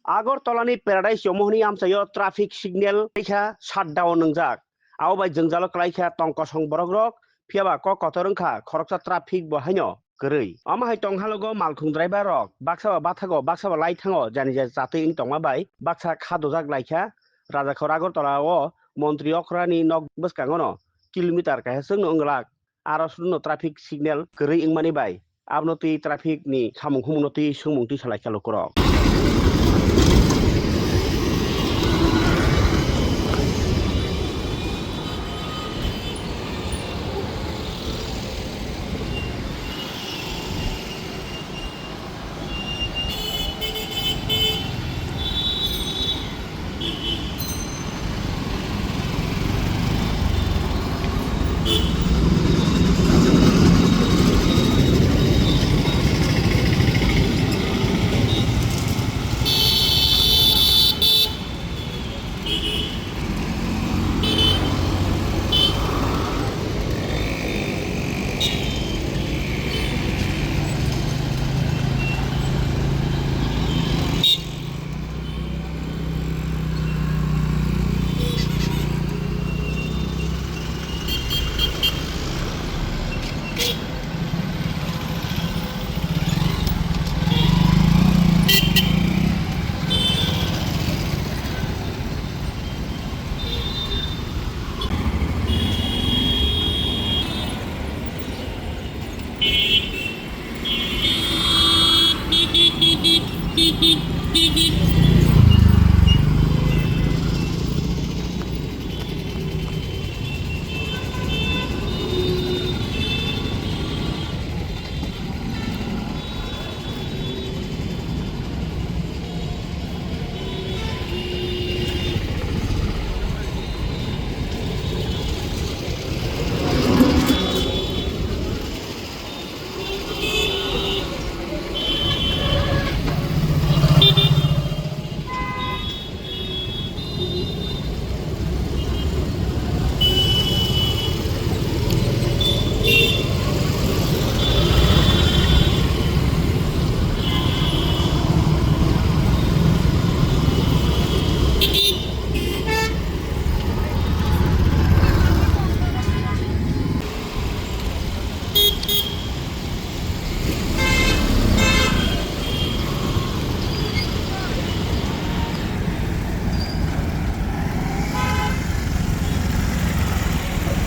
Agortolani Paradise Yomohni Amsayo traffic signal Kaika shutdown Wngjak. Ao by Jwngjalo Thanglaisu Tongkosong Borogrok, Piaba Kokotorunka, Koroksa traffic Bohanyo, Guri. Amahai Tonghalogo, Malkung driver rock, Baksa Batago, Baksa Lightango, Janija Zati in Tongabai, Baksa Kadozak Laika, Raza Koragortola, Montriokrani Nog Buskangono, Kilometer Kahasung Unglak, Arasuno traffic signal, Guri in Manibai. Abnoti traffic ni Kamunoti Sumunti Kwchalaijak Lukurok.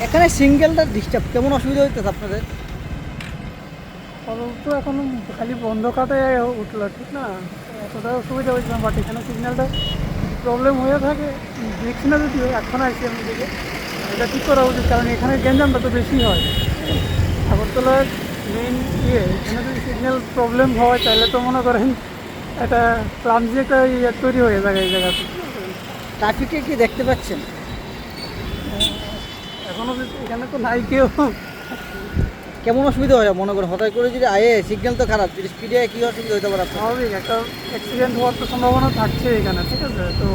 এখানে সিঙ্গেলটা disturb কেমন অসুবিধা হইতেছে আপনাদের? তো এখন খালি বন্ধ কাটায় উঠলো, ঠিক না? এতটা অসুবিধা হয়েছে না, বাট এখানে সিগন্যালটা প্রবলেম হয়ে থাকে। দেখছি না যদি এখন আসছি আমি দিকে, এটা ঠিক করা উচিত, কারণ এখানে গ্যাঞ্জামটা তো বেশি হয়। আগরতলার মেইন এখানে যদি সিগন্যাল প্রবলেম হয় তাহলে তো মনে করেন একটা ক্লামজি একটা তৈরি হয়ে যায় এই জায়গাতে। ট্রাফিকে কি দেখতে পাচ্ছেন? এখনও এখানে তো নাই কেউ। কেমন অসুবিধা হয় মনে করেন? হঠাৎ করে যদি আয়ে সিগন্যাল তো খারাপ, স্পিডে কী অসুবিধা হতে পারে? স্বাভাবিক একটা অ্যাক্সিডেন্ট হওয়ার তো সম্ভাবনা থাকছে এখানে, ঠিক আছে? তো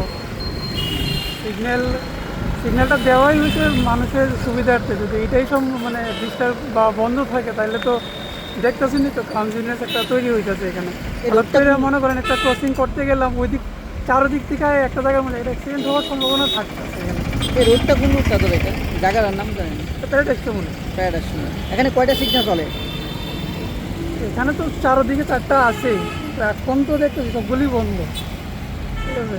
সিগন্যালটা দেওয়াই হচ্ছে মানুষের সুবিধার্থে। যদি এটাই সব মানে ডিস্টার্ব বা বন্ধ থাকে তাহলে তো দেখতেছেন তো কনভিনিয়েন্স একটা তৈরি হইতেছে এখানে। মনে করেন একটা ক্রসিং করতে গেলাম, ওই দিক চারোদিক থেকে একটা জায়গার মধ্যে একটা অ্যাক্সিডেন্ট হওয়ার সম্ভাবনা থাকছে এখানে। এই রোডটা কোন রোডটা তো এটা জায়গার নাম জানেন? প্যারাডাইসটা মনে হয়। এখানে কয়টা সিগন্যাল চলে? এখানে তো চারোদিকে চারটা আছে, এখন তো দেখতেছি সবগুলি বন্ধ, ঠিক আছে?